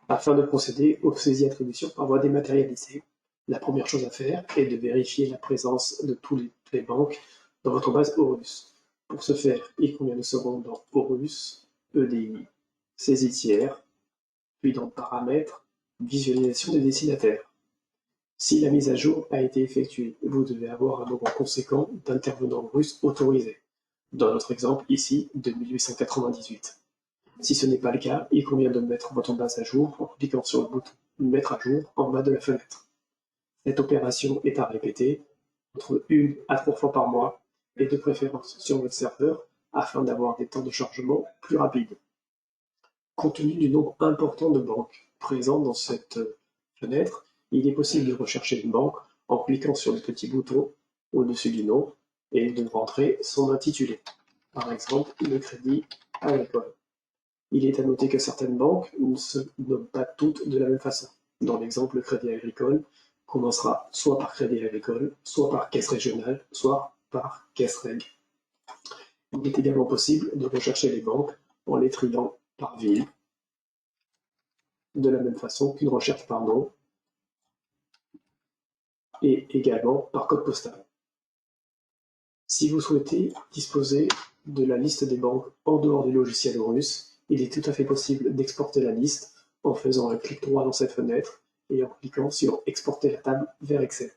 Afin de procéder aux saisies-attributions par voie dématérialisée, la première chose à faire est de vérifier la présence de toutes les banques dans votre base Horus. Pour ce faire, il convient de se rendre dans Horus, EDI, saisie tiers, puis dans Paramètres, visualisation des destinataires. Si la mise à jour a été effectuée, vous devez avoir un nombre conséquent d'intervenants russes autorisés. Dans notre exemple, ici, de 1898. Si ce n'est pas le cas, il convient de mettre votre base à jour en cliquant sur le bouton « Mettre à jour » en bas de la fenêtre. Cette opération est à répéter entre 1 à 3 fois par mois et de préférence sur votre serveur afin d'avoir des temps de chargement plus rapides. Compte tenu du nombre important de banques présentes dans cette fenêtre, il est possible de rechercher une banque en cliquant sur le petit bouton au-dessus du nom et de rentrer son intitulé. Par exemple, le Crédit Agricole. Il est à noter que certaines banques ne se nomment pas toutes de la même façon. Dans l'exemple, le Crédit Agricole commencera soit par Crédit Agricole, soit par Caisse Régionale, soit par Caisse Rég. Il est également possible de rechercher les banques en les triant par ville, de la même façon qu'une recherche par nom, et également par code postal. Si vous souhaitez disposer de la liste des banques en dehors du logiciel Horus, il est tout à fait possible d'exporter la liste en faisant un clic droit dans cette fenêtre et en cliquant sur « Exporter la table vers Excel ».